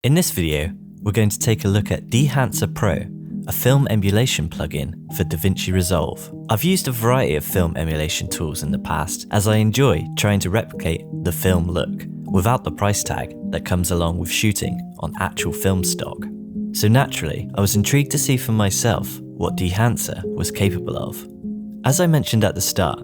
In this video, we're going to take a look at Dehancer Pro, a film emulation plugin for DaVinci Resolve. I've used a variety of film emulation tools in the past, as I enjoy trying to replicate the film look without the price tag that comes along with shooting on actual film stock. So naturally, I was intrigued to see for myself what Dehancer was capable of. As I mentioned at the start,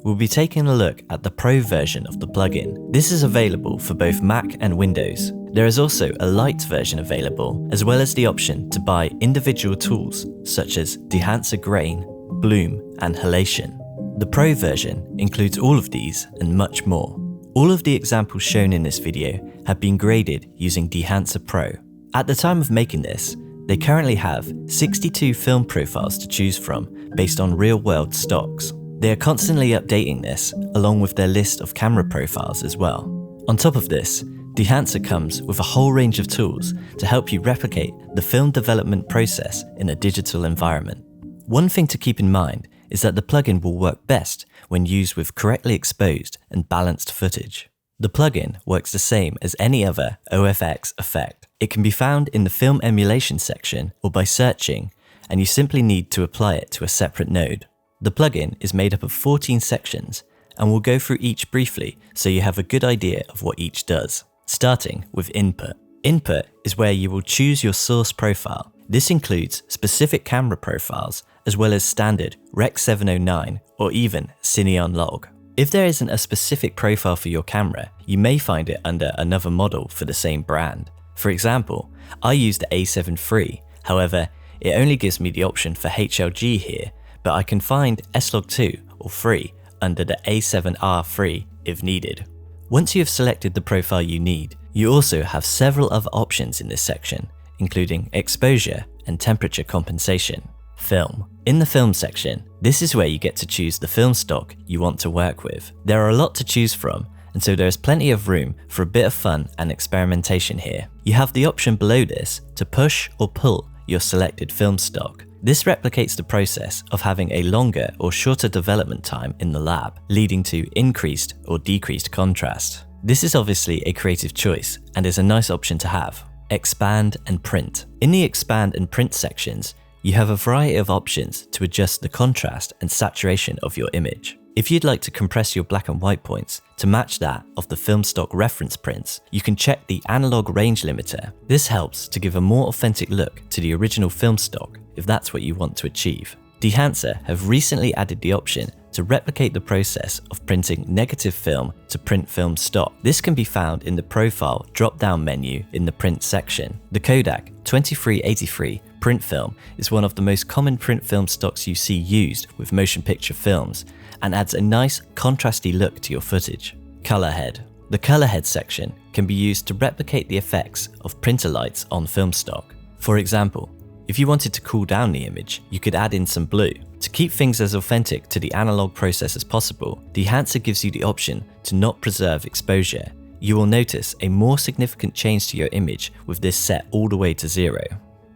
we'll be taking a look at the Pro version of the plugin. This is available for both Mac and Windows. There is also a Lite version available, as well as the option to buy individual tools such as Dehancer Grain, Bloom, and Halation. The Pro version includes all of these and much more. All of the examples shown in this video have been graded using Dehancer Pro. At the time of making this, they currently have 62 film profiles to choose from based on real-world stocks. They are constantly updating this, along with their list of camera profiles as well. On top of this, Dehancer comes with a whole range of tools to help you replicate the film development process in a digital environment. One thing to keep in mind is that the plugin will work best when used with correctly exposed and balanced footage. The plugin works the same as any other OFX effect. It can be found in the Film Emulation section or by searching, and you simply need to apply it to a separate node. The plugin is made up of 14 sections, and we'll go through each briefly so you have a good idea of what each does. Starting with input. Input is where you will choose your source profile. This includes specific camera profiles, as well as standard Rec 709 or even Cine Log. If there isn't a specific profile for your camera, you may find it under another model for the same brand. For example, I use the A7 III, however, it only gives me the option for HLG here, but I can find S-Log2 or 3 under the A7R III if needed. Once you have selected the profile you need, you also have several other options in this section, including exposure and temperature compensation. Film. In the film section, this is where you get to choose the film stock you want to work with. There are a lot to choose from, and so there is plenty of room for a bit of fun and experimentation here. You have the option below this to push or pull your selected film stock. This replicates the process of having a longer or shorter development time in the lab, leading to increased or decreased contrast. This is obviously a creative choice and is a nice option to have. Expand and print. In the expand and print sections, you have a variety of options to adjust the contrast and saturation of your image. If you'd like to compress your black and white points to match that of the film stock reference prints, you can check the analog range limiter. This helps to give a more authentic look to the original film stock if that's what you want to achieve. Dehancer have recently added the option to replicate the process of printing negative film to print film stock. This can be found in the profile drop-down menu in the print section. The Kodak 2383 print film is one of the most common print film stocks you see used with motion picture films and adds a nice contrasty look to your footage. Color head. The color head section can be used to replicate the effects of printer lights on film stock. For example, if you wanted to cool down the image, you could add in some blue. To keep things as authentic to the analog process as possible, Dehancer gives you the option to not preserve exposure. You will notice a more significant change to your image with this set all the way to 0.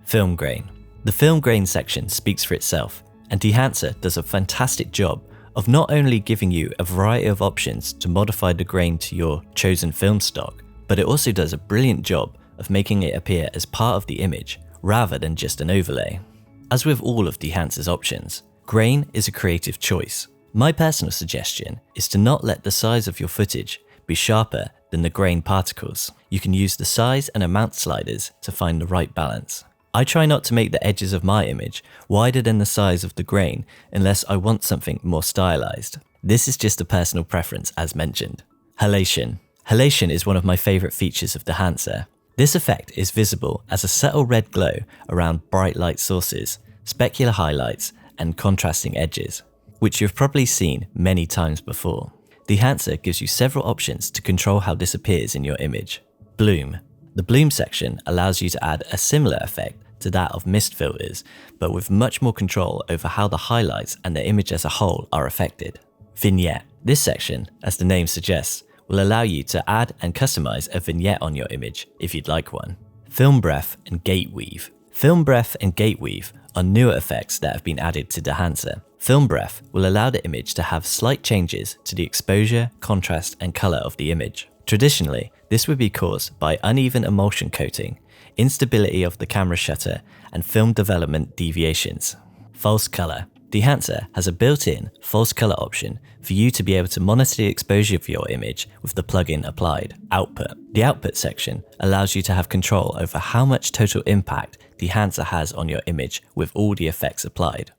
Film grain. The film grain section speaks for itself, and Dehancer does a fantastic job of not only giving you a variety of options to modify the grain to your chosen film stock, but it also does a brilliant job of making it appear as part of the image rather than just an overlay. As with all of Dehancer's options, grain is a creative choice. My personal suggestion is to not let the size of your footage be sharper than the grain particles. You can use the size and amount sliders to find the right balance. I try not to make the edges of my image wider than the size of the grain unless I want something more stylized. This is just a personal preference as mentioned. Halation. Halation is one of my favorite features of Dehancer. This effect is visible as a subtle red glow around bright light sources, specular highlights, and contrasting edges, which you've probably seen many times before. Dehancer gives you several options to control how this appears in your image. Bloom. The bloom section allows you to add a similar effect to that of mist filters, but with much more control over how the highlights and the image as a whole are affected. Vignette. This section, as the name suggests, will allow you to add and customize a vignette on your image if you'd like one. Film breath and gate weave. Film breath and gate weave are newer effects that have been added to Dehancer. Film breath will allow the image to have slight changes to the exposure, contrast, and color of the image. Traditionally, this would be caused by uneven emulsion coating, instability of the camera shutter, and film development deviations. False color. Dehancer has a built-in false color option for you to be able to monitor the exposure of your image with the plugin applied. Output. The output section allows you to have control over how much total impact Dehancer has on your image with all the effects applied.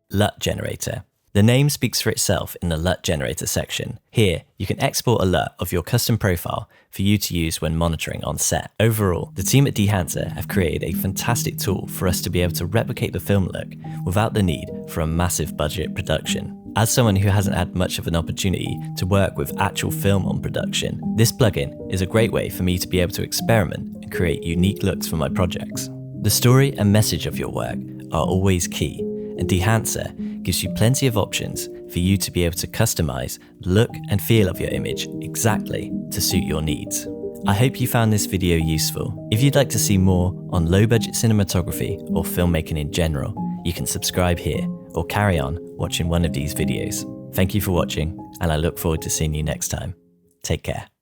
LUT Generator. The name speaks for itself in the LUT Generator section. Here, you can export a LUT of your custom profile for you to use when monitoring on set. Overall, the team at Dehancer have created a fantastic tool for us to be able to replicate the film look without the need for a massive budget production. As someone who hasn't had much of an opportunity to work with actual film on production, this plugin is a great way for me to be able to experiment and create unique looks for my projects. The story and message of your work are always key, and Dehancer gives you plenty of options for you to be able to customize the look and feel of your image exactly to suit your needs. I hope you found this video useful. If you'd like to see more on low budget cinematography or filmmaking in general, you can subscribe here or carry on watching one of these videos. Thank you for watching, and I look forward to seeing you next time. Take care.